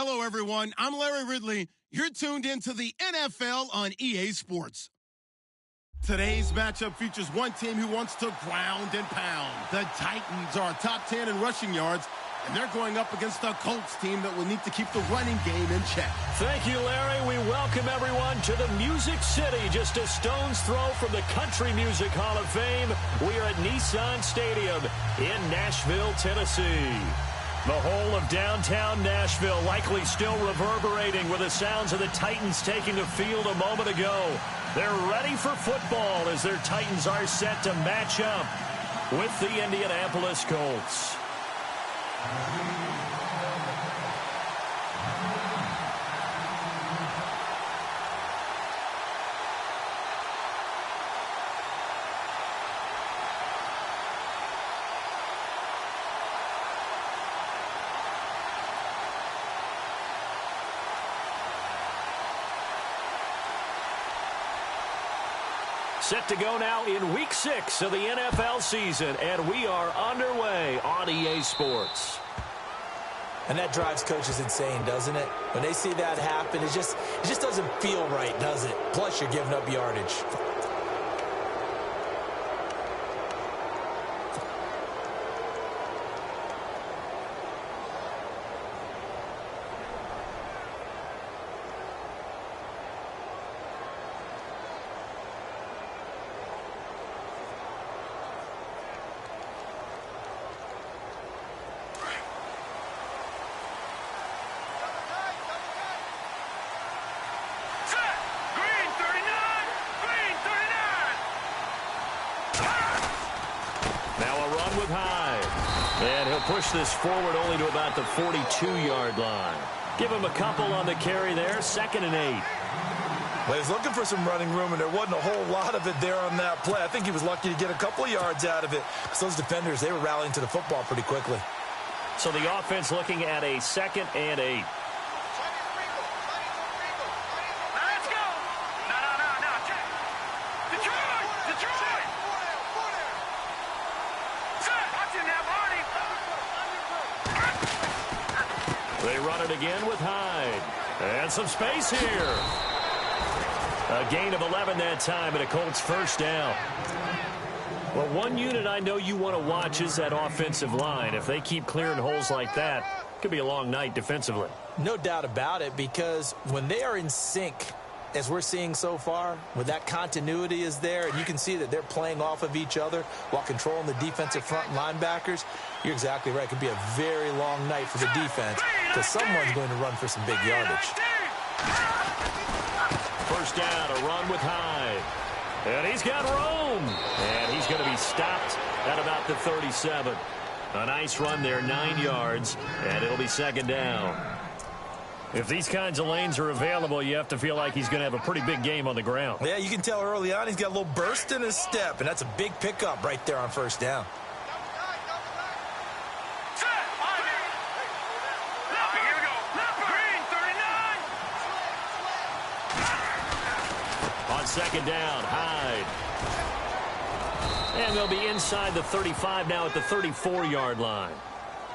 Hello, everyone. I'm Larry Ridley. You're tuned into the NFL on EA Sports. Today's matchup features one team who wants to ground and pound. The Titans are top 10 in rushing yards, and they're going up against a Colts team that will need to keep the running game in check. Thank you, Larry. We welcome everyone to the Music City, just a stone's throw from the Country Music Hall of Fame. We are at Nissan Stadium in Nashville, Tennessee. The whole of downtown Nashville likely still reverberating with the sounds of the Titans taking the field a moment ago. They're ready for football as their Titans are set to match up with the Indianapolis Colts. Set to go now in Week 6 of the NFL season, and we are underway on EA Sports. And that drives coaches insane, doesn't it? When they see that happen, it just doesn't feel right, does it? Plus, you're giving up yardage. And he'll push this forward only to about the 42-yard line. Give him a couple on the carry there, 2nd and 8. Well, he's looking for some running room, and there wasn't a whole lot of it there on that play. I think he was lucky to get a couple of yards out of it. Because those defenders, they were rallying to the football pretty quickly. So the offense looking at a 2nd and 8. They run it again with Hyde. And some space here. A gain of 11 that time and a Colts first down. Well, one unit I know you want to watch is that offensive line. If they keep clearing holes like that, it could be a long night defensively. No doubt about it, because when they are in sync, as we're seeing so far, when that continuity is there, and you can see that they're playing off of each other while controlling the defensive front linebackers, you're exactly right. It could be a very long night for the defense because someone's going to run for some big yardage. First down, a run with Hyde. And he's got room. And he's going to be stopped at about the 37. A nice run there, 9 yards, and it'll be 2nd down. If these kinds of lanes are available, you have to feel like he's going to have a pretty big game on the ground. Yeah, you can tell early on he's got a little burst in his step, and that's a big pickup right there on first down. On 2nd down, Hyde. And they'll be inside the 35 now at the 34-yard line.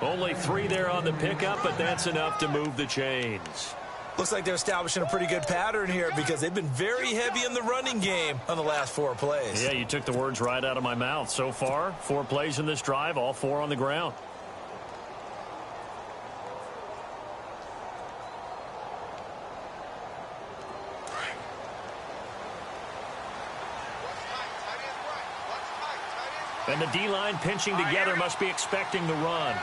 Only 3 there on the pickup, but that's enough to move the chains. Looks like they're establishing a pretty good pattern here because they've been very heavy in the running game on the last 4 plays. Yeah, you took the words right out of my mouth. So far, 4 plays in this drive, all 4 on the ground. And the D-line pinching together must be expecting the run.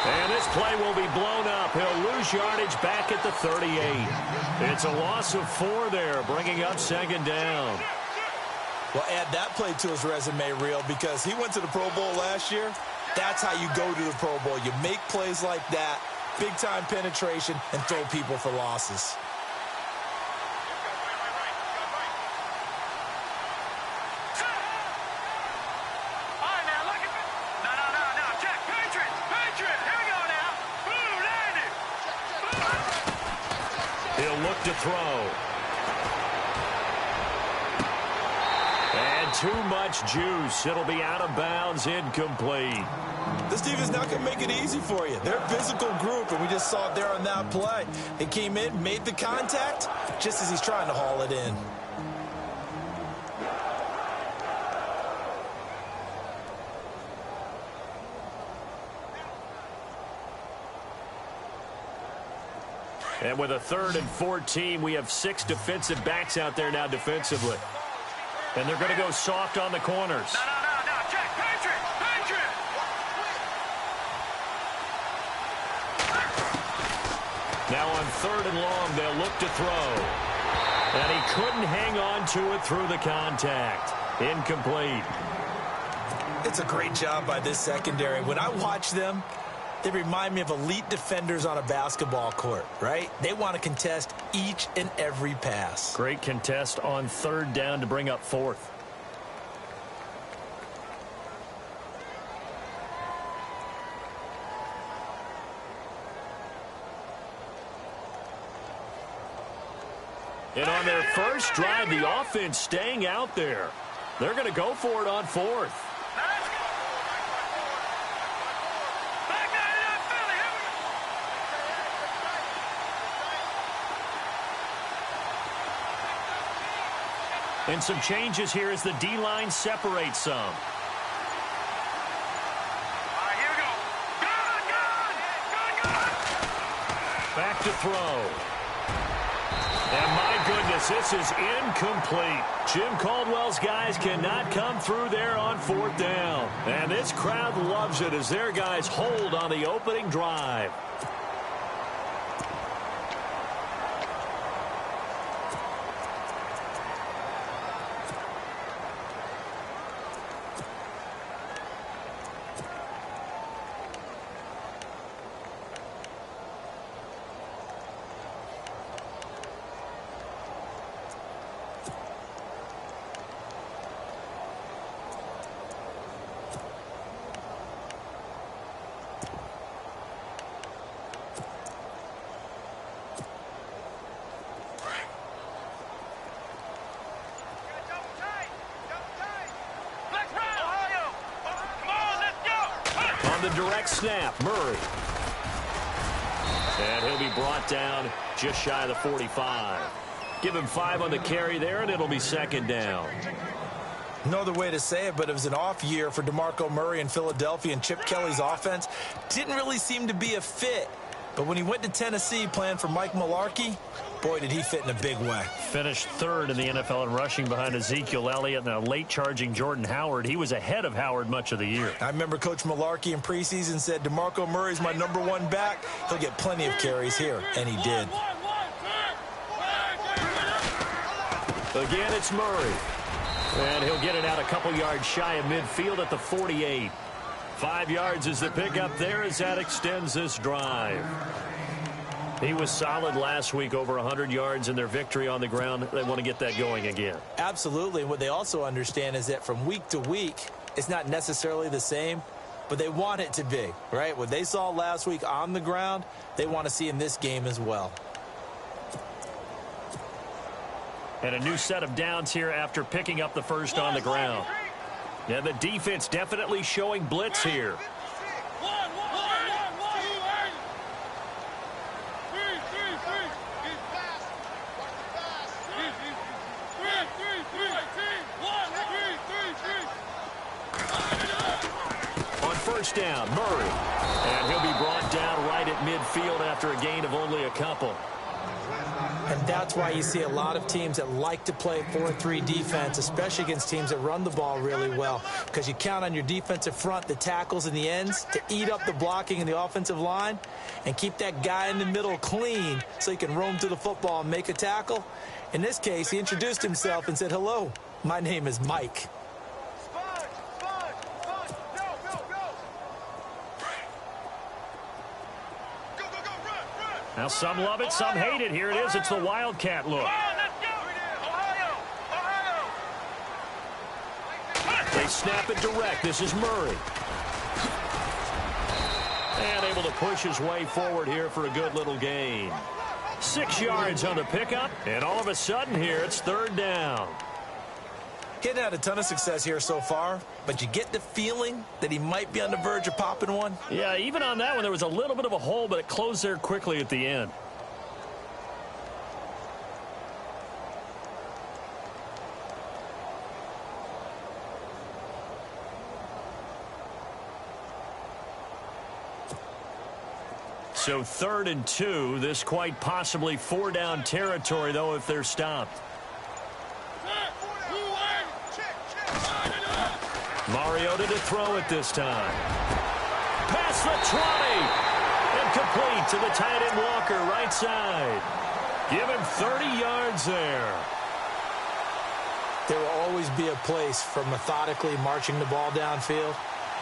And this play will be blown up. He'll lose yardage back at the 38. It's a loss of 4 there, bringing up 2nd down. Well, add that play to his resume reel because he went to the Pro Bowl last year. That's how you go to the Pro Bowl. You make plays like that, big-time penetration, and throw people for losses. All right, now, look at me. No, check. Patriots, here to throw. And too much juice. It'll be out of bounds, incomplete. This team is not going to make it easy for you. They're a physical group, and we just saw it there on that play. He came in, made the contact, just as he's trying to haul it in. And with a 3rd and 14, we have 6 defensive backs out there now defensively. And they're going to go soft on the corners. No, check, Patrick! Now on 3rd and long, they'll look to throw. And he couldn't hang on to it through the contact. Incomplete. It's a great job by this secondary. When I watch them, they remind me of elite defenders on a basketball court, right? They want to contest each and every pass. Great contest on 3rd down to bring up 4th. And on their first drive, the offense staying out there. They're going to go for it on 4th. And some changes here as the D-line separates some. All right, here we go. Gun! Back to throw. And my goodness, this is incomplete. Jim Caldwell's guys cannot come through there on 4th down. And this crowd loves it as their guys hold on the opening drive. The direct snap, Murray. And he'll be brought down just shy of the 45. Give him 5 on the carry there, and it'll be 2nd down. No other way to say it, but it was an off year for DeMarco Murray in Philadelphia, and Chip Kelly's offense didn't really seem to be a fit. But when he went to Tennessee playing for Mike Mularkey, boy, did he fit in a big way. Finished 3rd in the NFL in rushing behind Ezekiel Elliott and a late-charging Jordan Howard. He was ahead of Howard much of the year. I remember Coach Mularkey in preseason said, DeMarco Murray's my #1 back. He'll get plenty of carries here, and he did. Again, it's Murray. And he'll get it out a couple yards shy of midfield at the 48. 5 yards is the pickup there as that extends this drive. He was solid last week, over 100 yards in their victory on the ground. They want to get that going again. Absolutely. What they also understand is that from week to week, it's not necessarily the same, but they want it to be, right? What they saw last week on the ground, they want to see in this game as well. And a new set of downs here after picking up the first on the ground. Yeah, the defense definitely showing blitz here. On 1st down, Murray. And he'll be brought down right at midfield after a gain of only a couple. And that's why you see a lot of teams that like to play 4-3 defense, especially against teams that run the ball really well, because you count on your defensive front, the tackles and the ends, to eat up the blocking in the offensive line and keep that guy in the middle clean so he can roam to the football and make a tackle. In this case, he introduced himself and said, "Hello, my name is Mike." Now some love it, some hate it. Here it is. It's the Wildcat look. They snap it direct. This is Murray. And able to push his way forward here for a good little gain. 6 yards on the pickup, and all of a sudden here, it's 3rd down. He hadn't had a ton of success here so far, but you get the feeling that he might be on the verge of popping one. Yeah, even on that one, there was a little bit of a hole, but it closed there quickly at the end. So 3rd and 2. This quite possibly 4-down territory, though, if they're stopped. Mariota to throw it this time. Past the 20. And complete to the tight end Walker, right side. Give him 30 yards there. There will always be a place for methodically marching the ball downfield.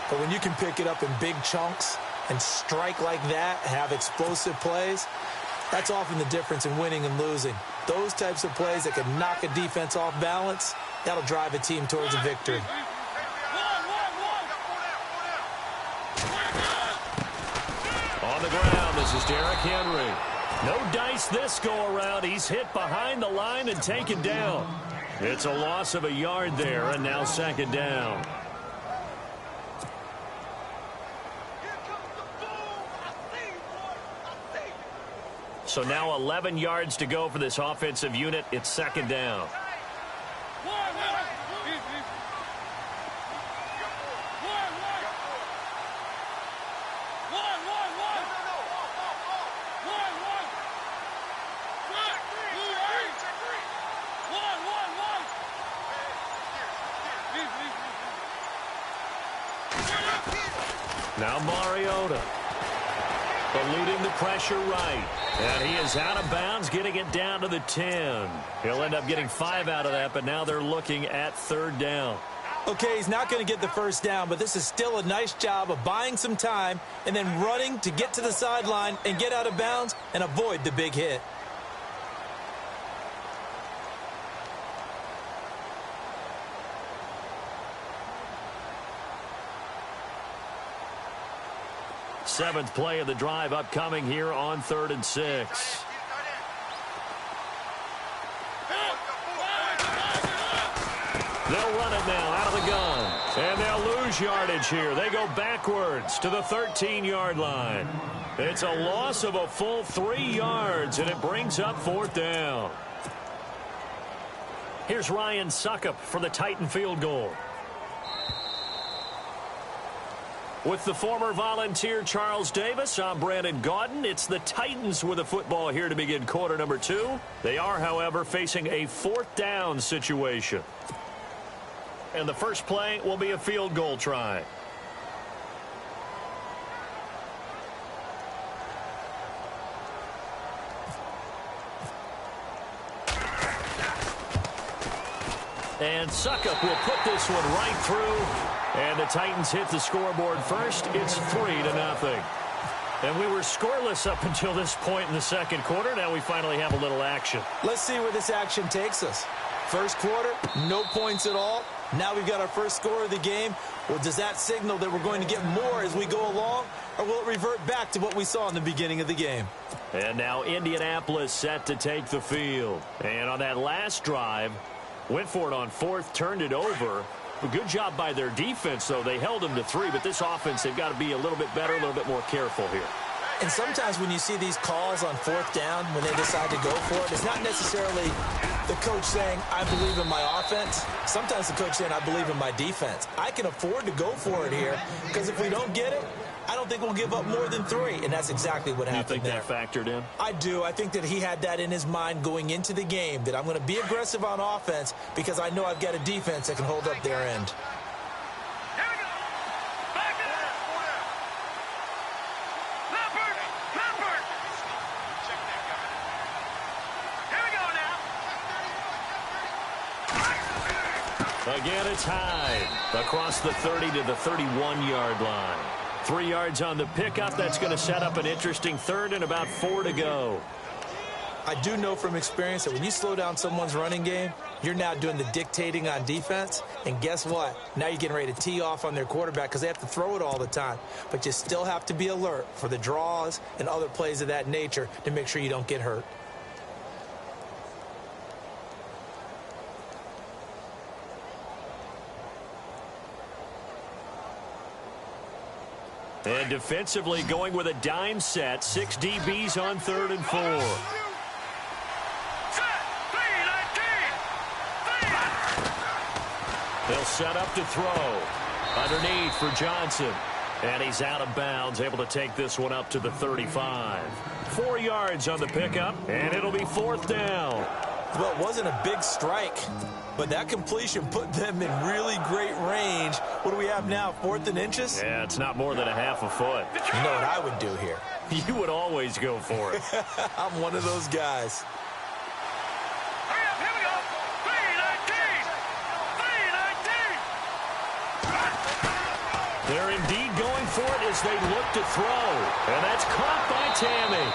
But when you can pick it up in big chunks and strike like that, have explosive plays, that's often the difference in winning and losing. Those types of plays that can knock a defense off balance, that'll drive a team towards a victory. On the ground, this is Derrick Henry. No dice this go-around. He's hit behind the line and taken down. It's a loss of a yard there, and now 2nd down. So now 11 yards to go for this offensive unit. It's 2nd down. Now Mariota eluding the pressure right. And he is out of bounds, getting it down to the 10. He'll end up getting 5 out of that, but now they're looking at 3rd down. Okay, he's not going to get the 1st down, but this is still a nice job of buying some time and then running to get to the sideline and get out of bounds and avoid the big hit. Seventh play of the drive upcoming here on 3rd and 6. They'll run it now out of the gun. And they'll lose yardage here. They go backwards to the 13-yard line. It's a loss of a full 3 yards, and it brings up 4th down. Here's Ryan Suckup for the Titan field goal. With the former Volunteer Charles Davis, I'm Brandon Gaudin. It's the Titans with the football here to begin quarter number 2. They are, however, facing a 4th down situation. And the first play will be a field goal try. And Suckup will put this one right through. And the Titans hit the scoreboard first. It's 3-0. And we were scoreless up until this point in the 2nd quarter. Now we finally have a little action. Let's see where this action takes us. First quarter, no points at all. Now we've got our first score of the game. Well, does that signal that we're going to get more as we go along? Or will it revert back to what we saw in the beginning of the game? And now Indianapolis set to take the field. And on that last drive, went for it on 4th, turned it over. A good job by their defense, though. They held them to 3, but this offense, they've got to be a little bit better, a little bit more careful here. And sometimes when you see these calls on 4th down, when they decide to go for it, it's not necessarily the coach saying, I believe in my offense. Sometimes the coach saying, I believe in my defense. I can afford to go for it here, because if we don't get it, I don't think we'll give up more than 3, and that's exactly what happened there. You think that factored in? I do. I think that he had that in his mind going into the game, that I'm going to be aggressive on offense because I know I've got a defense that can hold up their end. Again, it's high across the 30 to the 31-yard line. 3 yards on the pickup. That's going to set up an interesting 3rd and about 4 to go. I do know from experience that when you slow down someone's running game, you're now doing the dictating on defense. And guess what? Now you're getting ready to tee off on their quarterback because they have to throw it all the time. But you still have to be alert for the draws and other plays of that nature to make sure you don't get hurt. And defensively going with a dime set. 6 DBs on 3rd and 4. They'll set up to throw. Underneath for Johnson. And he's out of bounds, able to take this one up to the 35. 4 yards on the pickup, and it'll be 4th down. Well, it wasn't a big strike, but that completion put them in really great range. What do we have now, 4th and inches? Yeah, it's not more than a half a foot. You know what I would do here? You would always go for it. I'm one of those guys. Here we go. 3-19. They're indeed going for it as they look to throw. And that's caught by Tammy.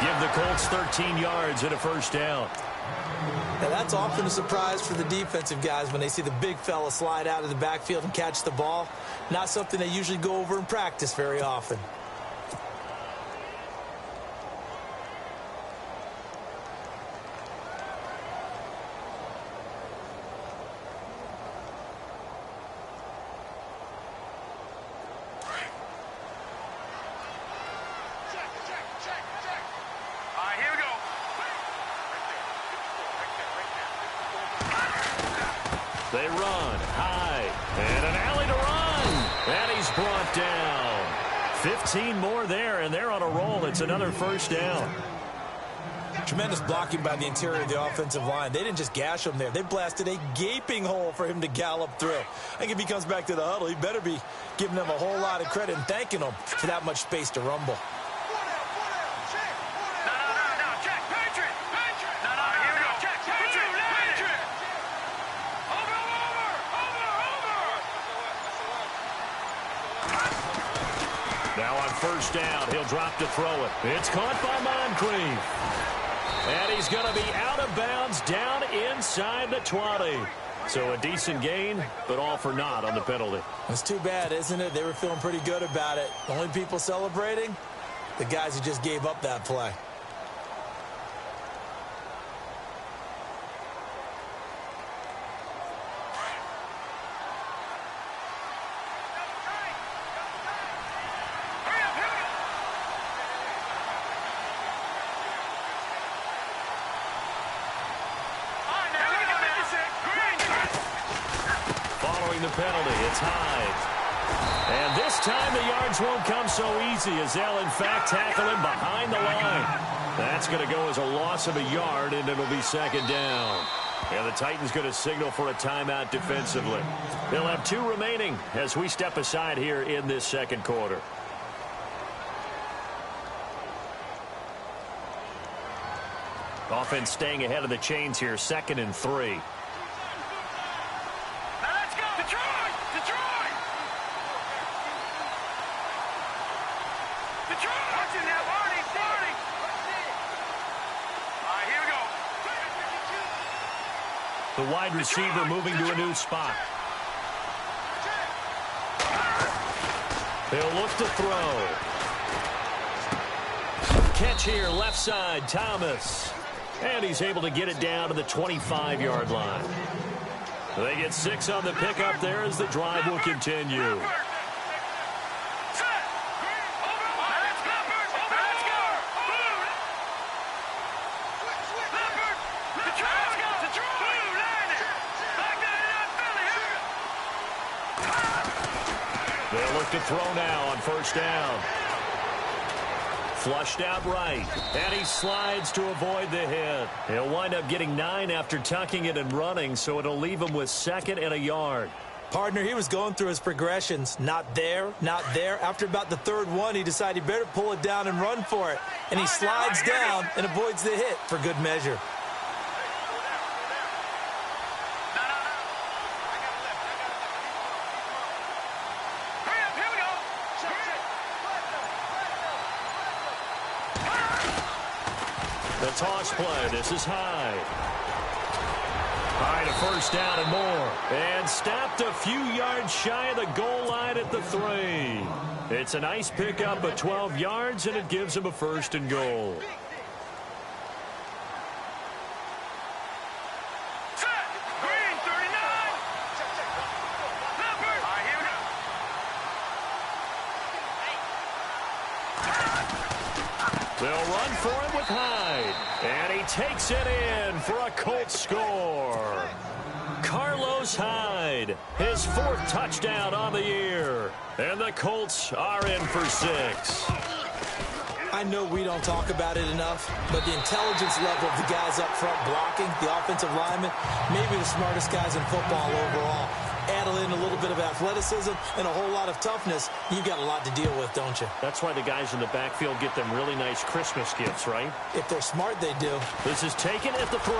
Give the Colts 13 yards and a 1st down. Now, that's often a surprise for the defensive guys when they see the big fella slide out of the backfield and catch the ball. Not something they usually go over in practice very often. They run high, and an alley to run, and he's brought down. 15 more there, and they're on a roll. It's another 1st down. Tremendous blocking by the interior of the offensive line. They didn't just gash him there. They blasted a gaping hole for him to gallop through. I think if he comes back to the huddle, he better be giving them a whole lot of credit and thanking them for that much space to rumble. Now on 1st down, he'll drop to throw it. It's caught by Moncrief. And he's going to be out of bounds down inside the 20. So a decent gain, but all for naught on the penalty. It's too bad, isn't it? They were feeling pretty good about it. The only people celebrating, the guys who just gave up that play. The penalty, it's Hyde. And this time the yards won't come so easy as they'll in fact tackle him behind the line. That's going to go as a loss of a yard, and it'll be 2nd down. And the Titans going to signal for a timeout defensively. They'll have 2 remaining as we step aside here in this 2nd quarter. Offense staying ahead of the chains here, 2nd and 3. The wide receiver moving to a new spot. They'll look to throw. Catch here, left side, Thomas. And he's able to get it down to the 25-yard line. They get 6 on the pickup there as the drive will continue. They'll look to throw now on 1st down. Flushed out right, and he slides to avoid the hit. He'll wind up getting 9 after tucking it and running, so it'll leave him with 2nd and a yard. Partner, he was going through his progressions. Not there, not there. After about the 3rd one, he decided he better pull it down and run for it. And he slides down and avoids the hit for good measure. The toss play. This is Hyde. Hyde, a 1st down and more. And stopped a few yards shy of the goal line at the 3. It's a nice pickup of 12 yards, and it gives him a 1st and goal. They'll run for it with Hyde. And he takes it in for a Colts score. Carlos Hyde, his 4th touchdown on the year. And the Colts are in for 6. I know we don't talk about it enough, but the intelligence level of the guys up front blocking, the offensive linemen, maybe the smartest guys in football overall. Add in a little bit of athleticism and a whole lot of toughness, you've got a lot to deal with, don't you? That's why the guys in the backfield get them really nice Christmas gifts, right? If they're smart, they do. This is taken at the 3.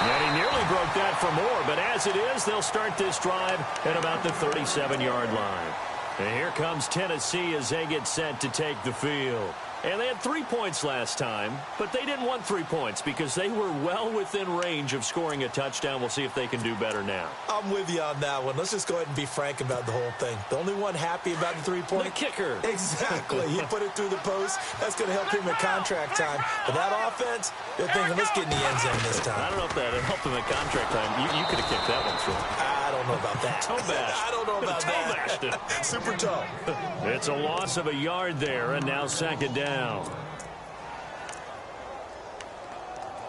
And he nearly broke that for more, but as it is, they'll start this drive at about the 37-yard line. And here comes Tennessee as they get set to take the field. And they had 3 points last time, but they didn't want 3 points because they were well within range of scoring a touchdown. We'll see if they can do better now. I'm with you on that one. Let's just go ahead and be frank about the whole thing. The only one happy about the 3-point? The kicker. Exactly. He put it through the post. That's going to help him at contract time. But that offense, they're thinking, let's get in the end zone this time. I don't know if that helped him at contract time. You could have kicked that one through. I don't know about that. Toe bashed. I don't know about that. Toe bashed it. Super toe. It's a loss of a yard there, and now 2nd down.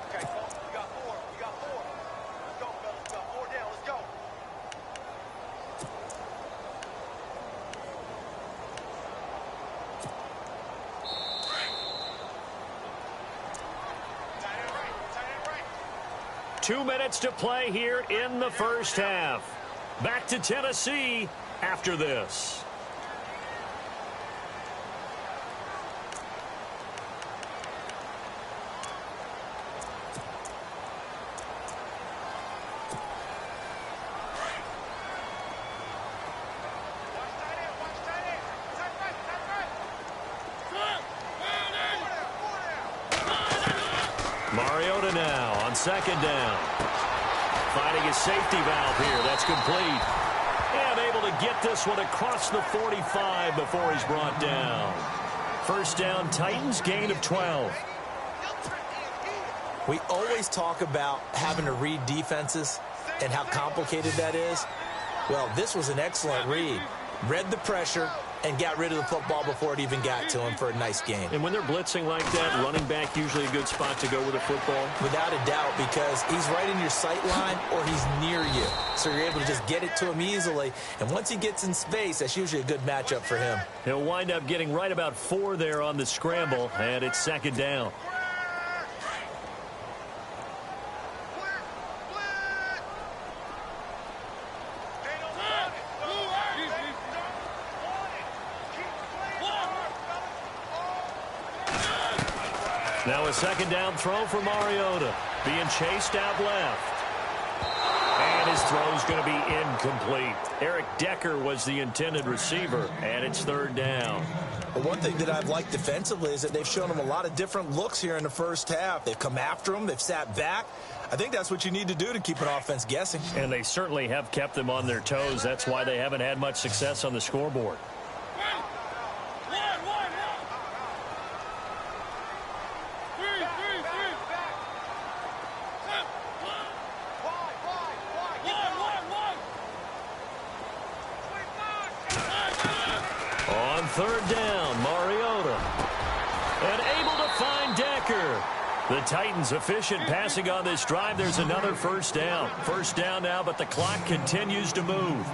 Okay, folks, we got 4. We got 4. Let's go, fellas. We got 4 down. Let's go. Tight end right. Tight end right. 2 minutes to play here in the first half. Back to Tennessee after this. Mariota now on 2nd down. Finding his safety valve here. That's complete. And able to get this one across the 45 before he's brought down. First down, Titans, gain of 12. We always talk about having to read defenses and how complicated that is. Well, this was an excellent read. Read the pressure and got rid of the football before it even got to him for a nice game. And when they're blitzing like that, running back usually a good spot to go with a football? Without a doubt, because he's right in your sight line or he's near you. So you're able to just get it to him easily. And once he gets in space, that's usually a good matchup for him. He'll wind up getting right about 4 there on the scramble, and it's 2nd down. Now a 2nd down throw for Mariota. Being chased out left. And his throw's going to be incomplete. Eric Decker was the intended receiver, and it's 3rd down. Well, one thing that I've liked defensively is that they've shown him a lot of different looks here in the first half. They've come after him. They've sat back. I think that's what you need to do to keep an offense guessing. And they certainly have kept them on their toes. That's why they haven't had much success on the scoreboard. On 3rd down, Mariota. And able to find Decker. The Titans efficient passing on this drive. There's another first down. First down now, but the clock continues to move.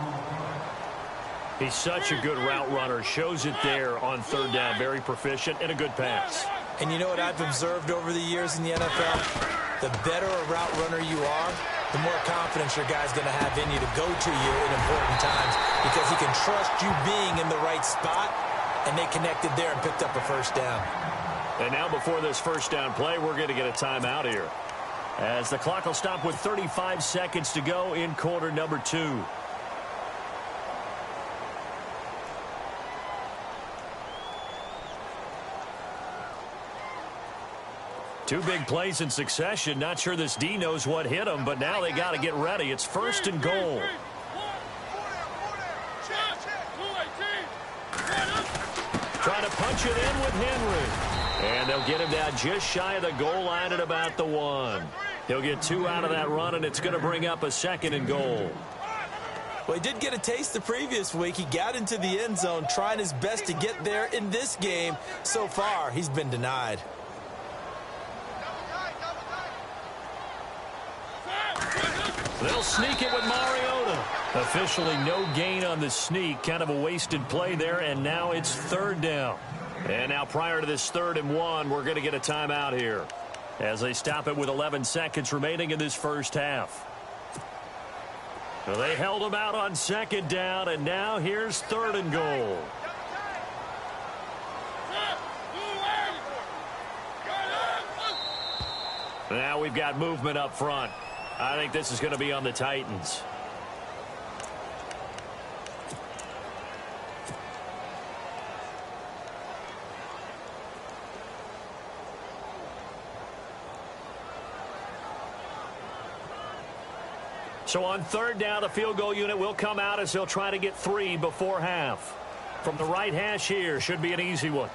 He's such a good route runner. Shows it there on 3rd down. Very proficient and a good pass. And you know what I've observed over the years in the NFL? The better a route runner you are, the more confidence your guy's going to have in you to go to you in important times because he can trust you being in the right spot, and they connected there and picked up a first down. And now before this first down play, we're going to get a timeout here, as the clock will stop with 35 seconds to go in quarter number 2. Two big plays in succession. Not sure this D knows what hit him, but now they got to get ready. It's 1st and goal. Trying to punch it in with Henry. And they'll get him down just shy of the goal line at about the 1. He'll get 2 out of that run, and it's going to bring up a 2nd and goal. Well, he did get a taste the previous week. He got into the end zone trying his best to get there in this game. So far, he's been denied. They'll sneak it with Mariota. Officially no gain on the sneak. Kind of a wasted play there, and now it's third down. And now prior to this 3rd and 1, we're going to get a timeout here as they stop it with 11 seconds remaining in this first half. Well, they held him out on 2nd down, and now here's 3rd and goal. Now we've got movement up front. I think this is going to be on the Titans. So on 3rd down, the field goal unit will come out as they'll try to get 3 before half. From the right hash here, should be an easy one.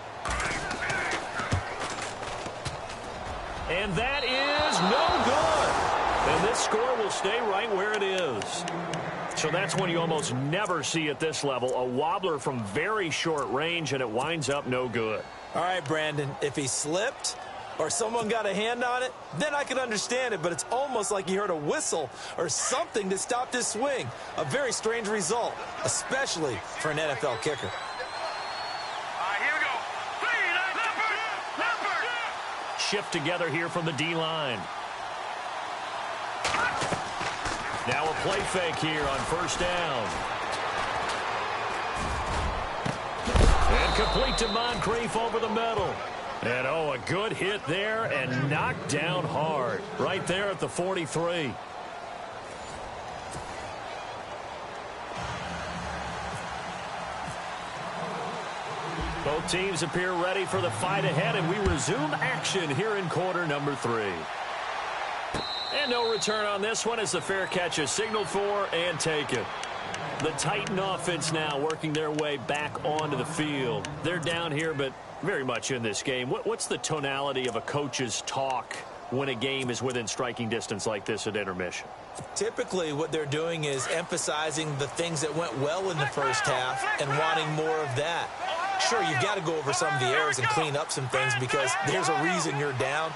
And that is no good. And this score will stay right where it is. So that's when you almost never see at this level. A wobbler from very short range, and it winds up no good. All right, Brandon, if he slipped or someone got a hand on it, then I could understand it, but it's almost like he heard a whistle or something to stop this swing. A very strange result, especially for an NFL kicker. Here we go. Leopard! Shift together here from the D-line. Now a play fake here on 1st down. And complete to Moncrief over the middle. And, oh, a good hit there and knocked down hard. Right there at the 43. Both teams appear ready for the fight ahead, and we resume action here in quarter number 3. And no return on this one as the fair catch is signaled for and taken. The Titan offense now working their way back onto the field. They're down here, but very much in this game. What's the tonality of a coach's talk when a game is within striking distance like this at intermission? Typically, what they're doing is emphasizing the things that went well in the first half and wanting more of that. Sure, you've got to go over some of the errors and clean up some things because there's a reason you're down.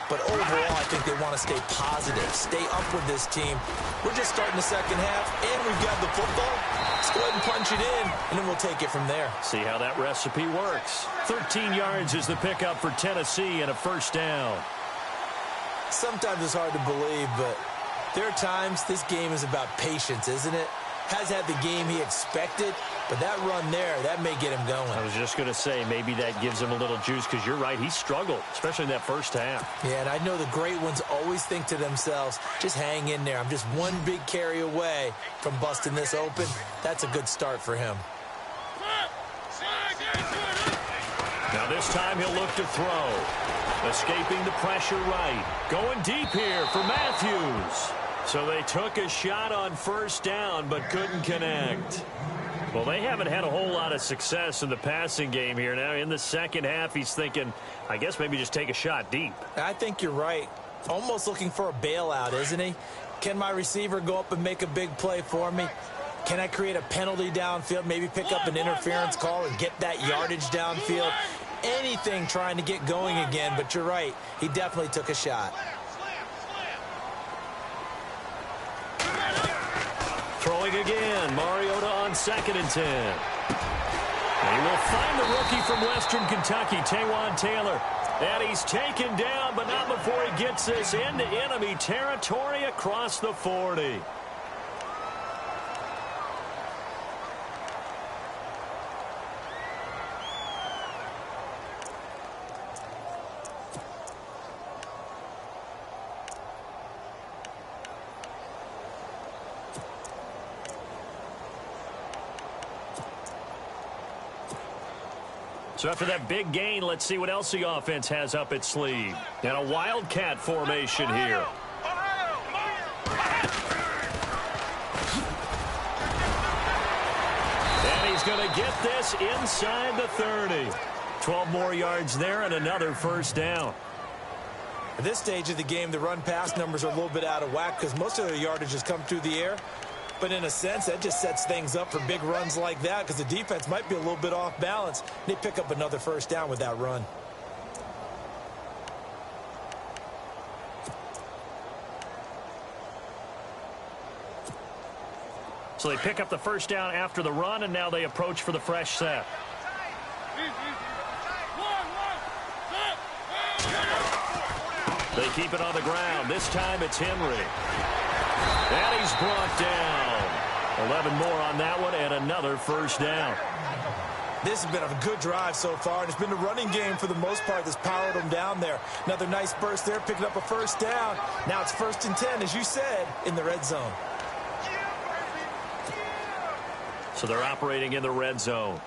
But overall, I think they want to stay positive, stay up with this team. We're just starting the second half, and we've got the football. Let's go ahead and punch it in, and then we'll take it from there. See how that recipe works. 13 yards is the pickup for Tennessee and a 1st down. Sometimes it's hard to believe, but there are times this game is about patience, isn't it? Has had the game he expected, but that run there, that may get him going. I was just going to say, maybe that gives him a little juice because you're right, he struggled, especially in that first half. Yeah, and I know the great ones always think to themselves, just hang in there. I'm just one big carry away from busting this open. That's a good start for him. Now this time he'll look to throw. Escaping the pressure right. Going deep here for Matthews. So they took a shot on 1st down but couldn't connect. Well, they haven't had a whole lot of success in the passing game here. Now in the second half, he's thinking, I guess maybe just take a shot deep. I think you're right. Almost looking for a bailout, isn't he? Can my receiver go up and make a big play for me? Can I create a penalty downfield, maybe pick up an interference call and get that yardage downfield? Anything trying to get going again, but you're right. He definitely took a shot. Throwing again, Mariota on 2nd and 10. They will find the rookie from Western Kentucky, Taywan Taylor. And he's taken down, but not before he gets this into enemy territory across the 40. So after that big gain, let's see what else the offense has up its sleeve. And a wildcat formation here. And he's going to get this inside the 30. 12 more yards there and another 1st down. At this stage of the game, the run-pass numbers are a little bit out of whack because most of their yardage has come through the air. But in a sense, that just sets things up for big runs like that because the defense might be a little bit off balance. They pick up another first down with that run. So they pick up the first down after the run, and now they approach for the fresh set. They keep it on the ground. This time it's Henry. And he's brought down. 11 more on that one, and another first down. This has been a good drive so far, and it's been the running game for the most part that's powered them down there. Another nice burst there, picking up a first down. Now it's 1st and 10, as you said, in the red zone. So they're operating in the red zone.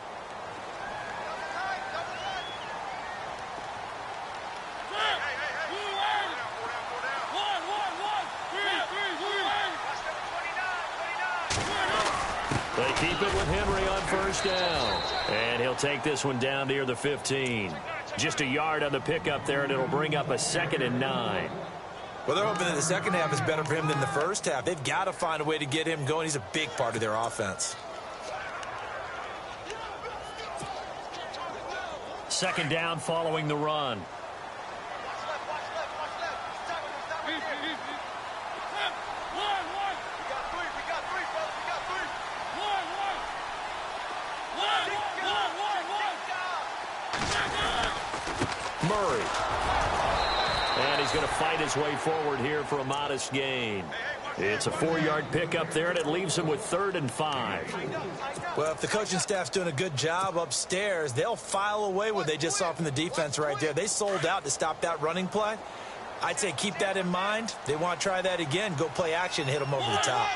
They keep it with Henry on first down. And he'll take this one down near the 15. Just a yard on the pickup there, and it'll bring up a 2nd and 9. Well, they're hoping that the second half is better for him than the first half. They've got to find a way to get him going. He's a big part of their offense. 2nd down following the run. Murray. And he's going to fight his way forward here for a modest gain. It's a 4-yard pickup there, and it leaves him with 3rd and 5. Well, if the coaching staff's doing a good job upstairs, they'll file away what they just saw from the defense right there. They sold out to stop that running play. I'd say keep that in mind. They want to try that again. Go play action and hit them over the top.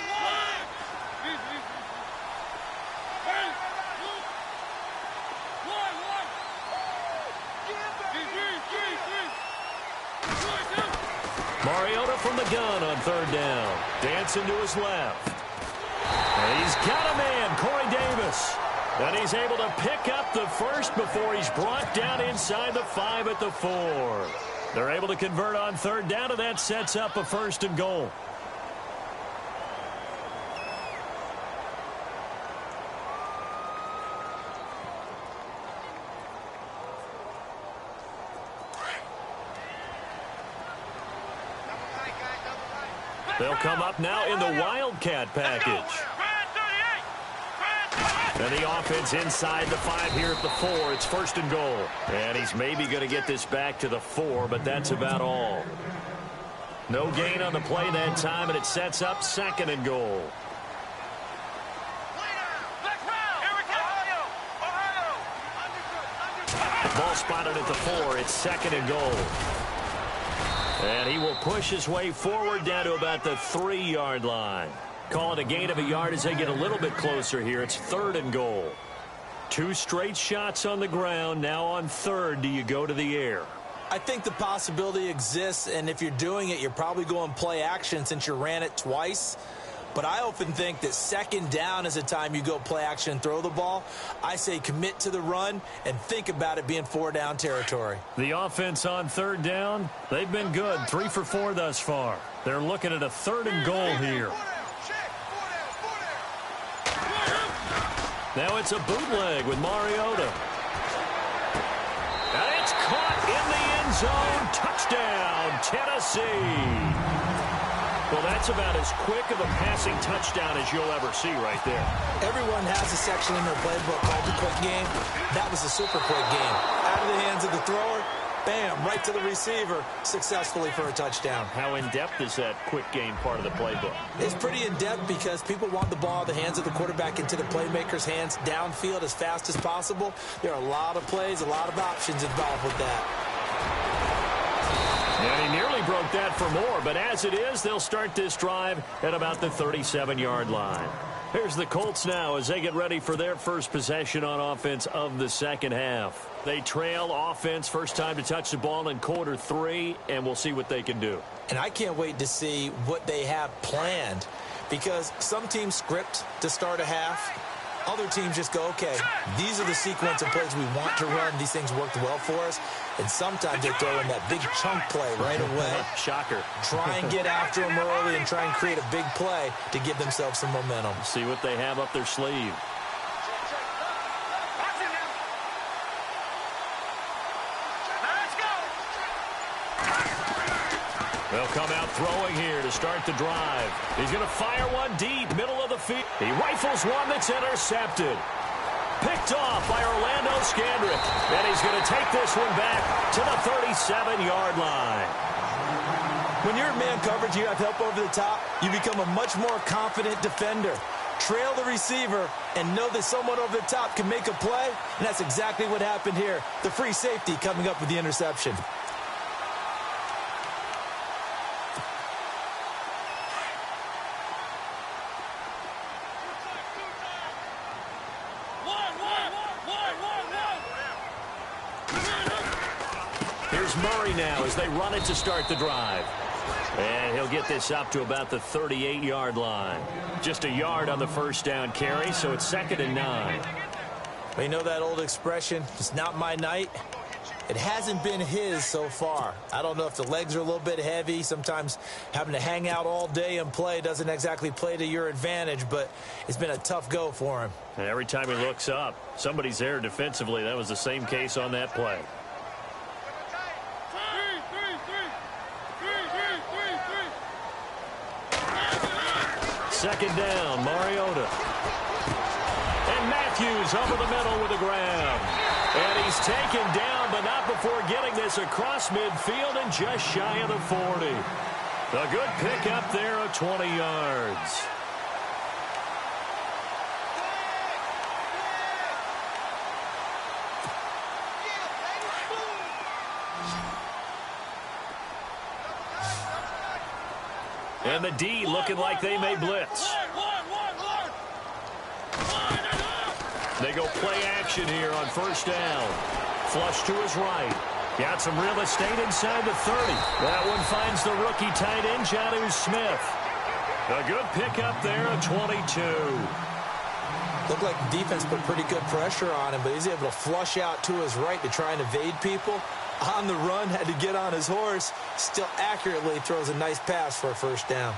Mariota from the gun on 3rd down. Dancing to his left. And he's got a man, Corey Davis. And he's able to pick up the first before he's brought down inside the 5 at the 4. They're able to convert on 3rd down, and that sets up a 1st and goal. They'll come up now in the Wildcat package. And the offense inside the 5 here at the 4. It's 1st and goal. And he's maybe going to get this back to the 4, but that's about all. No gain on the play that time, and it sets up 2nd and goal. Ball spotted at the 4. It's 2nd and goal. And he will push his way forward down to about the 3-yard line. Call it a gain of a yard as they get a little bit closer here. It's 3rd and goal. 2 straight shots on the ground. Now on 3rd, do you go to the air? I think the possibility exists, and if you're doing it, you're probably going play action since you ran it twice. But I often think that 2nd down is the time you go play action and throw the ball. I say commit to the run and think about it being 4-down territory. The offense on 3rd down, they've been good. 3 for 4 thus far. They're looking at a 3rd and goal here. Now it's a bootleg with Mariota. And it's caught in the end zone. Touchdown, Tennessee. Well, that's about as quick of a passing touchdown as you'll ever see right there. Everyone has a section in their playbook called the quick game. That was a super quick game. Out of the hands of the thrower, bam, right to the receiver, successfully for a touchdown. How in-depth is that quick game part of the playbook? It's pretty in-depth because people want the ball in the hands of the quarterback into the playmaker's hands downfield as fast as possible. There are a lot of plays, a lot of options involved with that. And he nearly broke that for more, but as it is, they'll start this drive at about the 37-yard line. Here's the Colts now as they get ready for their first possession on offense of the second half. They trail offense, first time to touch the ball in quarter 3, and we'll see what they can do. And I can't wait to see what they have planned because some teams script to start a half. Other teams just go, okay, these are the sequence of plays we want to run. These things worked well for us. And sometimes they throw in that big chunk play right away. Shocker. Try and get after them early and try and create a big play to give themselves some momentum. See what they have up their sleeve. They'll come out throwing here to start the drive. He's going to fire one deep, middle of the field. He rifles one that's intercepted. Picked off by Orlando Scandrick. And he's going to take this one back to the 37-yard line. When you're in man coverage, you have help over the top, you become a much more confident defender. Trail the receiver and know that someone over the top can make a play, and that's exactly what happened here. The free safety coming up with the interception. Here's Murray now as they run it to start the drive. And he'll get this up to about the 38-yard line. Just a yard on the first down carry, so it's 2nd and 9. Well, you know that old expression, it's not my night? It hasn't been his so far. I don't know if the legs are a little bit heavy. Sometimes having to hang out all day and play doesn't exactly play to your advantage, but it's been a tough go for him. And every time he looks up, somebody's there defensively. That was the same case on that play. Second down, Mariota. And Matthews over the middle with the grab. And he's taken down, but not before getting this across midfield and just shy of the 40. A good pickup there of 20 yards. And the D looking like they may blitz. They go play action here on first down. Flush to his right. Got some real estate inside the 30. That one finds the rookie tight end, Jonnu Smith. A good pickup there at 22. Looked like the defense put pretty good pressure on him, but he's able to flush out to his right to try and evade people. On the run, had to get on his horse. Still accurately throws a nice pass for a first down.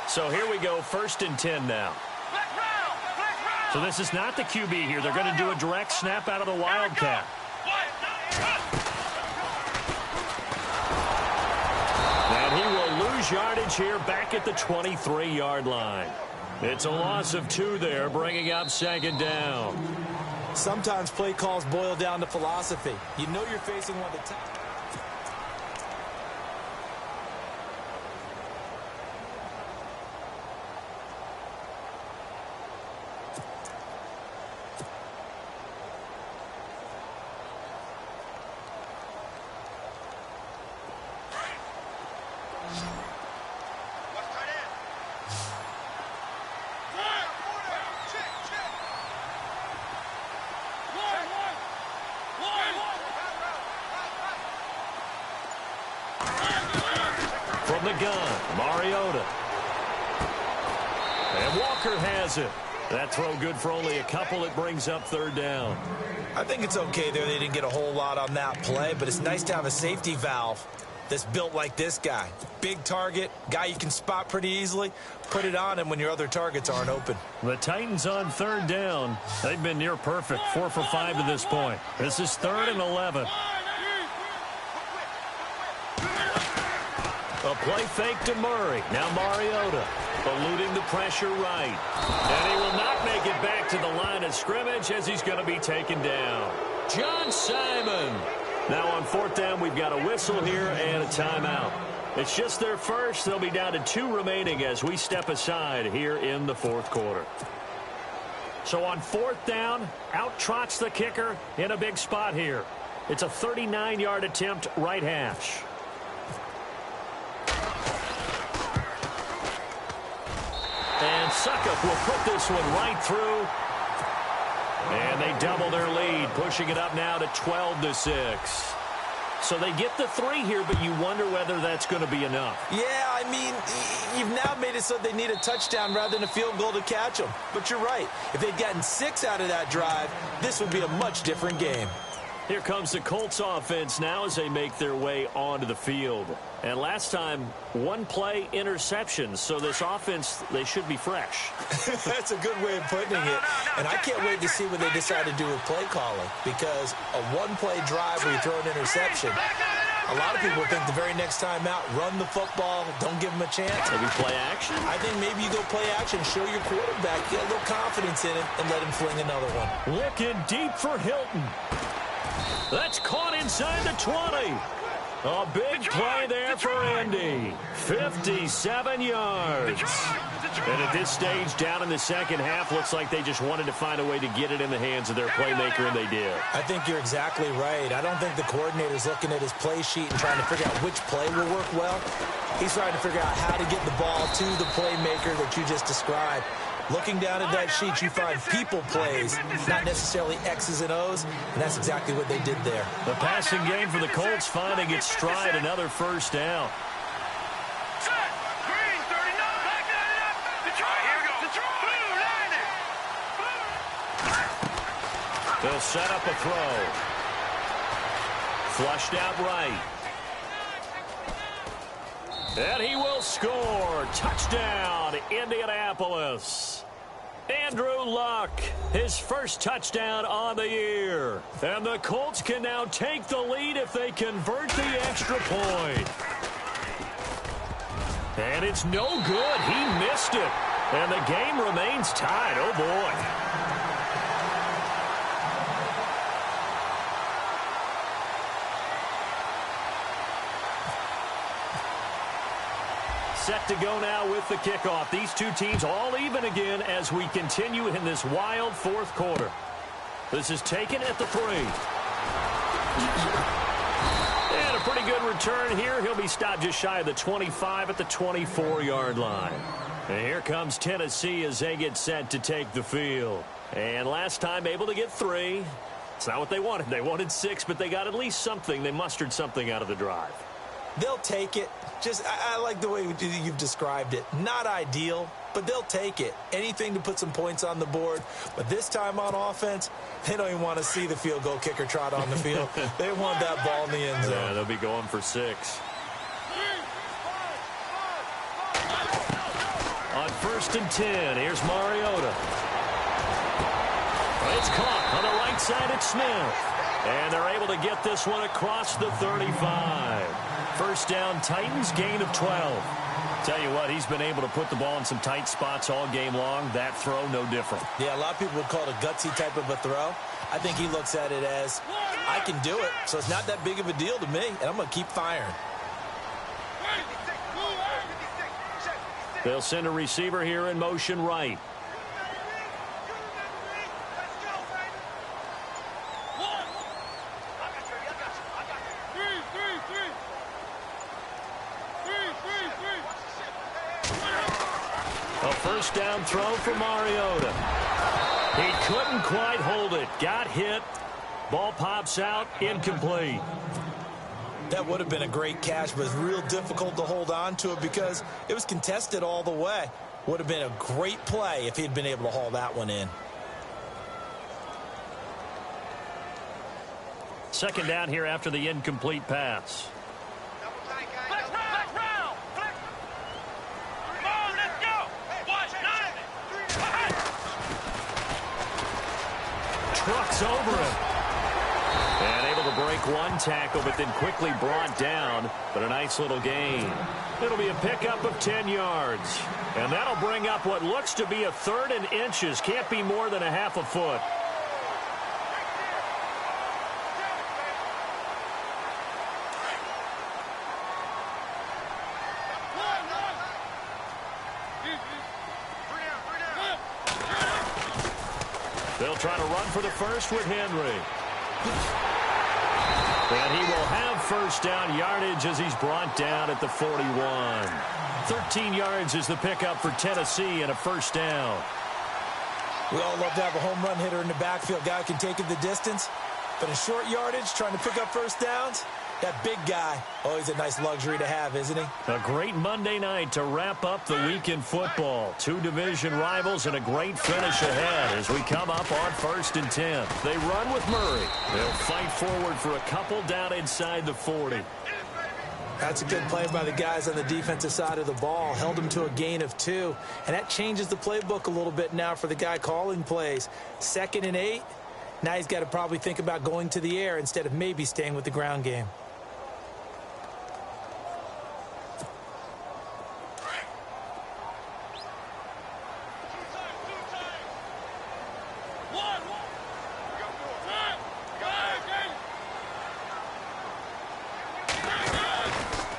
So here we go, 1st and 10 now. So this is not the QB here. They're going to do a direct snap out of the Wildcat. And he will lose yardage here back at the 23-yard line. It's a loss of 2 there, bringing up 2nd down. Sometimes play calls boil down to philosophy. You know you're facing one of the top. From the gun, Mariota. And Walker has it. That throw good for only a couple. It brings up 3rd down. I think it's okay there. They didn't get a whole lot on that play, but it's nice to have a safety valve that's built like this guy. Big target, guy you can spot pretty easily. Put it on him when your other targets aren't open. The Titans on 3rd down. They've been near perfect, 4 for 5 to this point. This is 3rd and 11. A play fake to Murray. Now Mariota eluding the pressure right. And he will not make it back to the line of scrimmage as he's going to be taken down. John Simon. Now on 4th down, we've got a whistle here and a timeout. It's just their first. They'll be down to 2 remaining as we step aside here in the 4th quarter. So on 4th down, out trots the kicker in a big spot here. It's a 39-yard attempt, right hash. And Suckup will put this one right through. And they double their lead, pushing it up now to 12-6. So they get the 3 here, but you wonder whether that's going to be enough. Yeah, I mean, you've now made it so they need a touchdown rather than a field goal to catch them. But you're right. If they'd gotten 6 out of that drive, this would be a much different game. Here comes the Colts offense now as they make their way onto the field. And last time, 1-play interceptions. So this offense, they should be fresh. That's a good way of putting it. And I can't wait to see what they decide to do with play calling. Because a 1-play drive where you throw an interception, a lot of people think the very next time out, run the football, don't give them a chance. Maybe play action? I think maybe you go play action, show your quarterback, get a little confidence in it, and let him fling another one. Looking deep for Hilton. That's caught inside the 20. A big play there for Andy. 57 yards. And at this stage, down in the second half, looks like they just wanted to find a way to get it in the hands of their playmaker, and they did. I think you're exactly right. I don't think the coordinator's looking at his play sheet and trying to figure out which play will work well. He's trying to figure out how to get the ball to the playmaker that you just described. Looking down at that sheet, you find people plays, not necessarily X's and O's, and that's exactly what they did there. The passing game for the Colts finding its stride, another first down. They'll set up a throw. Flushed out right. And he will score. Touchdown, Indianapolis. Andrew Luck, his first touchdown on the year. And the Colts can now take the lead if they convert the extra point. And it's no good. He missed it. And the game remains tied. Oh, boy. Set to go now with the kickoff. These two teams all even again as we continue in this wild fourth quarter. This is taken at the 3. And a pretty good return here. He'll be stopped just shy of the 25 at the 24-yard line. And here comes Tennessee as they get set to take the field. And last time able to get 3. It's not what they wanted. They wanted 6, but they got at least something. They mustered something out of the drive. They'll take it. I like the way you've described it. Not ideal, but they'll take it. Anything to put some points on the board. But this time on offense, they don't even want to see the field goal kicker trot on the field. They want that ball in the end zone. Yeah, they'll be going for 6. On 1st and 10, here's Mariota. It's caught on the right side at Smith. And they're able to get this one across the 35. First down, Titans, gain of 12. Tell you what, he's been able to put the ball in some tight spots all game long. That throw, no different. Yeah, a lot of people would call it a gutsy type of a throw. I think he looks at it as, I can do it, so it's not that big of a deal to me, and I'm going to keep firing. They'll send a receiver here in motion right. A first down throw for Mariota. He couldn't quite hold it. Got hit. Ball pops out. Incomplete. That would have been a great catch, but it's real difficult to hold on to it because it was contested all the way. Would have been a great play if he'd been able to haul that one in. Second down here after the incomplete pass. Trucks over him. And able to break one tackle, but then quickly brought down. But a nice little gain. It'll be a pickup of 10 yards. And that'll bring up what looks to be a 3rd and inches. Can't be more than a half a foot. They'll try to run for the first with Henry. And he will have first down yardage as he's brought down at the 41. 13 yards is the pickup for Tennessee and a first down. We all love to have a home run hitter in the backfield. Guy who can take it the distance. But in short yardage, trying to pick up first downs, That big guy, always a nice luxury to have, isn't he? A great Monday night to wrap up the week in football. Two division rivals and a great finish ahead as we come up on 1st and 10. They run with Murray. They'll fight forward for a couple down inside the 40. That's a good play by the guys on the defensive side of the ball. Held them to a gain of 2. And that changes the playbook a little bit now for the guy calling plays. 2nd and 8. Now he's got to probably think about going to the air instead of maybe staying with the ground game.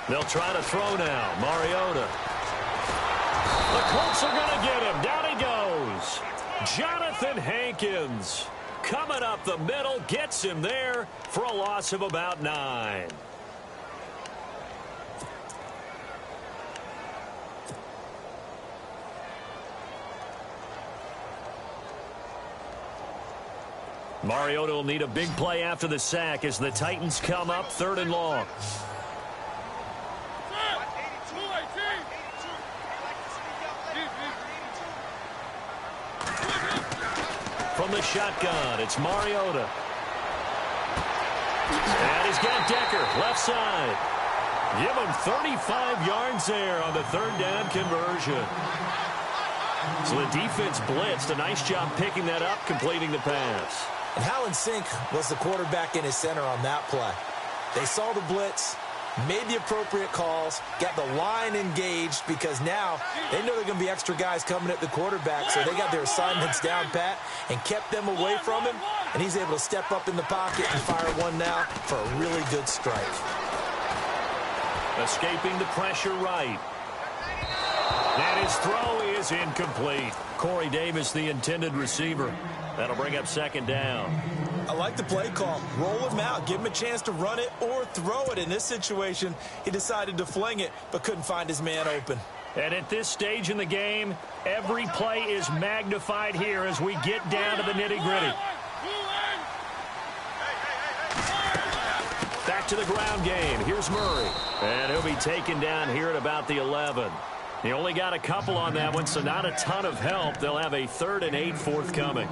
They'll try to throw now. Mariota. The Colts are going to get him. Down he goes. Jonathan Hankins coming up the middle, gets him there for a loss of about 9. Mariota will need a big play after the sack as the Titans come up 3rd and long. From the shotgun, it's Mariota. And he's got Decker, left side. Give him 35 yards there on the 3rd down conversion. So the defense blitzed. A nice job picking that up, completing the pass. And how in sync was the quarterback and his center on that play? They saw the blitz, made the appropriate calls, got the line engaged because now they know there are going to be extra guys coming at the quarterback, so they got their assignments down pat and kept them away from him, and he's able to step up in the pocket and fire one now for a really good strike. Escaping the pressure right. And his throw is incomplete. Corey Davis, the intended receiver. That'll bring up 2nd down. I like the play call. Roll him out. Give him a chance to run it or throw it. In this situation, he decided to fling it, but couldn't find his man open. And at this stage in the game, every play is magnified here as we get down to the nitty-gritty. Back to the ground game. Here's Murray. And he'll be taken down here at about the 11. He only got a couple on that one, so not a ton of help. They'll have a 3rd and 8 forthcoming.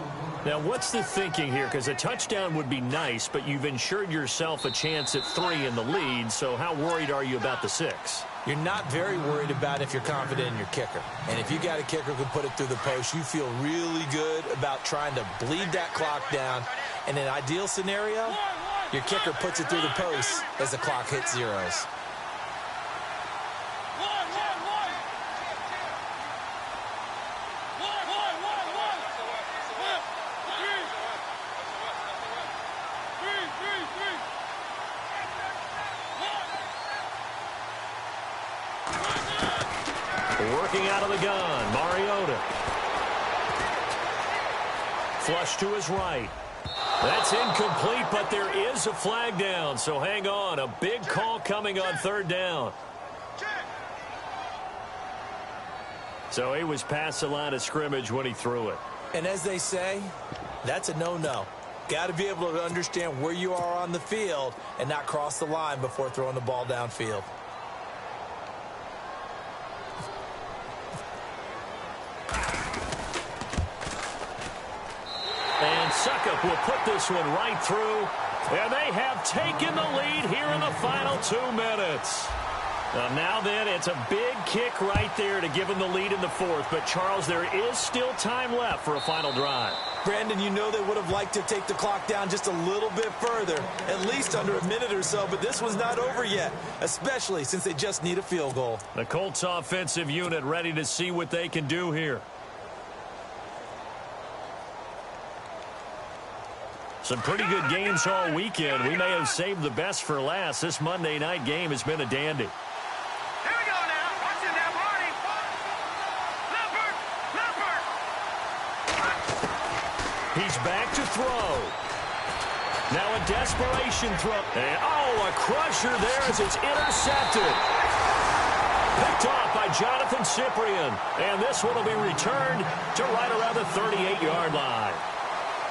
Now, what's the thinking here? Because a touchdown would be nice, but you've ensured yourself a chance at 3 in the lead, so how worried are you about the 6? You're not very worried about if you're confident in your kicker. And if you got a kicker who can put it through the post, you feel really good about trying to bleed that clock down. In an ideal scenario, your kicker puts it through the post as the clock hits zeros. Working out of the gun, Mariota. Flush to his right. That's incomplete, but there is a flag down, so hang on. A big call coming on 3rd down. So he was past the line of scrimmage when he threw it. And as they say, that's a no-no. Got to be able to understand where you are on the field and not cross the line before throwing the ball downfield. And Suckup will put this one right through. And they have taken the lead here in the final 2 minutes. Now then, it's a big kick right there to give them the lead in the 4th. But, Charles, there is still time left for a final drive. Brandon, you know they would have liked to take the clock down just a little bit further, at least under a minute or so. But this one's not over yet, especially since they just need a field goal. The Colts offensive unit ready to see what they can do here. Some pretty good games all weekend. We may have saved the best for last. This Monday night game has been a dandy. Here we go now. Watch it now, Marty. Leopard. He's back to throw. Now a desperation throw. And, a crusher there as it's intercepted. Picked off by Jonathan Cyprien. And this one will be returned to right around the 38-yard line.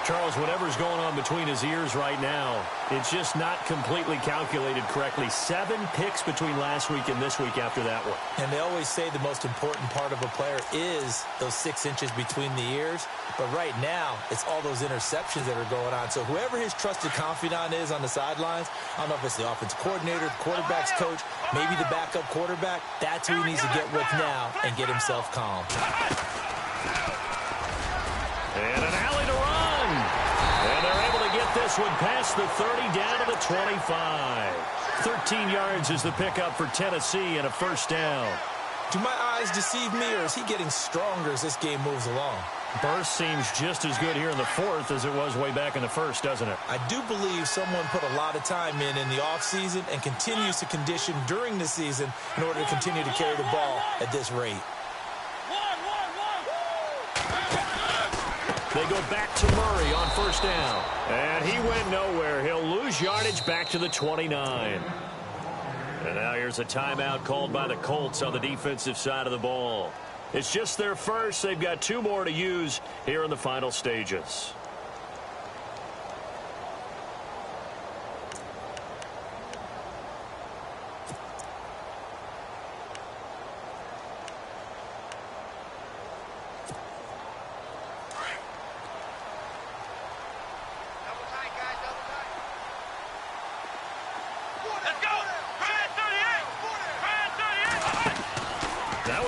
Charles, whatever's going on between his ears right now, it's just not completely calculated correctly. 7 picks between last week and this week after that one. And they always say the most important part of a player is those 6 inches between the ears. But right now, it's all those interceptions that are going on. So whoever his trusted confidant is on the sidelines, I don't know if it's the offensive coordinator, the quarterback's coach, maybe the backup quarterback, that's who he needs to get with now and get himself calm. And an alley to run. And they're able to get this one past the 30 down to the 25. 13 yards is the pickup for Tennessee and a first down. Do my eyes deceive me, or is he getting stronger as this game moves along? Burst seems just as good here in the fourth as it was way back in the first, doesn't it? I do believe someone put a lot of time in the offseason and continues to condition during the season in order to continue to carry the ball at this rate. They go back to Murray on first down. And he went nowhere. He'll lose yardage back to the 29. And now here's a timeout called by the Colts on the defensive side of the ball. It's just their first. They've got 2 more to use here in the final stages.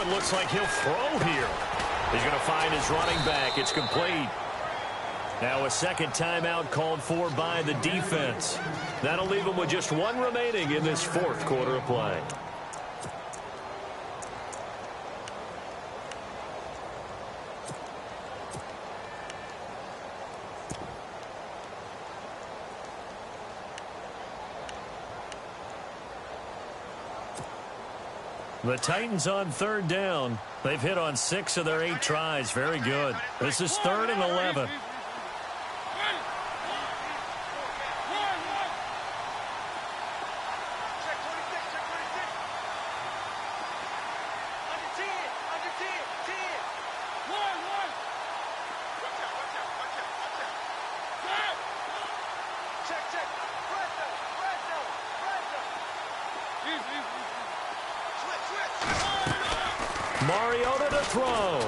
Looks like he'll throw here. He's going to find his running back. It's complete. Now a second timeout called for by the defense. That'll leave them with just 1 remaining in this fourth quarter of play. The Titans on third down. They've hit on 6 of their 8 tries. Very good. This is 3rd and 11. Mariota to throw.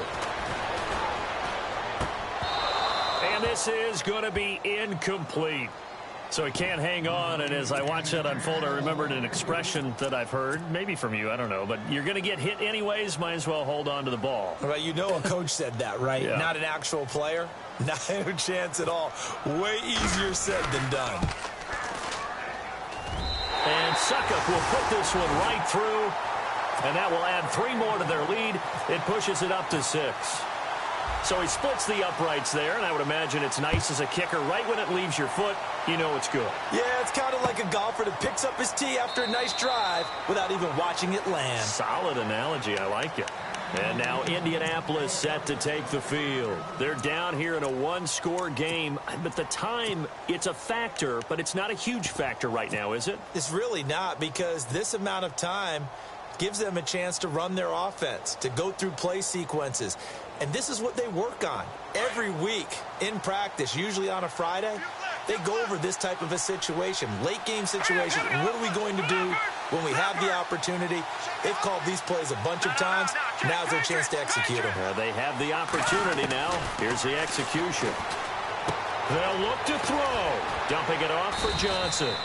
And this is going to be incomplete. So he can't hang on, and as I watch that unfold, I remembered an expression that I've heard, maybe from you, I don't know, but you're going to get hit anyways, might as well hold on to the ball. Well, you know a coach said that, right? Yeah. Not an actual player. Not a chance at all. Way easier said than done. And Suckup will put this one right through. And that will add 3 more to their lead. It pushes it up to 6. So he splits the uprights there, and I would imagine it's nice as a kicker. Right when it leaves your foot, you know it's good. Yeah, it's kind of like a golfer that picks up his tee after a nice drive without even watching it land. Solid analogy. I like it. And now Indianapolis set to take the field. They're down here in a 1-score game. But the time, it's a factor, but it's not a huge factor right now, is it? It's really not, because this amount of time gives them a chance to run their offense, to go through play sequences. And this is what they work on every week in practice, usually on a Friday. They go over this type of a situation, late game situation. What are we going to do when we have the opportunity? They've called these plays a bunch of times. Now's their chance to execute them. They have the opportunity now. Here's the execution. They'll look to throw. Dumping it off for Johnson.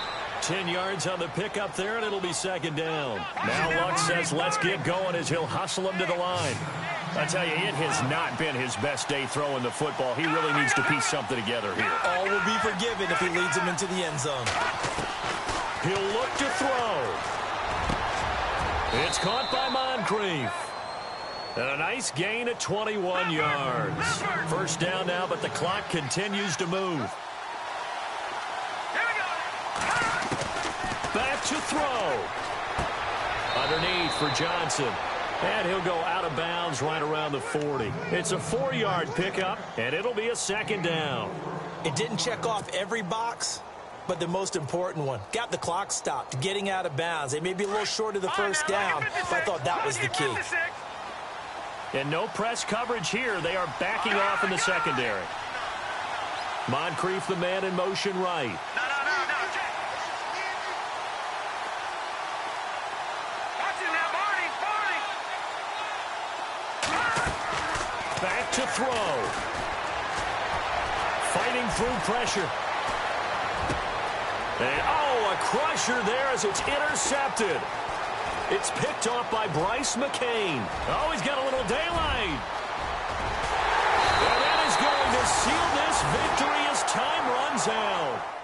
10 yards on the pickup there, and it'll be second down. Now Luck says let's get going as he'll hustle him to the line. I tell you, it has not been his best day throwing the football. He really needs to piece something together here. All will be forgiven if he leads him into the end zone. He'll look to throw. It's caught by Moncrief. And a nice gain of 21 yards. First down now, but the clock continues to move. Back to throw. Underneath for Johnson. And he'll go out of bounds right around the 40. It's a 4-yard pickup, and it'll be a second down. It didn't check off every box, but the most important one. Got the clock stopped, getting out of bounds. They may be a little short of the first down, but I thought that was the key. And no press coverage here. They are backing off in the secondary. Moncrief, the man in motion right. No. Watch it now, Barney. Back to throw. Fighting through pressure. And, a crusher there as it's intercepted. It's picked off by Bryce McCain. Oh, he's got a little daylight. And that is going to seal this victory as time runs out.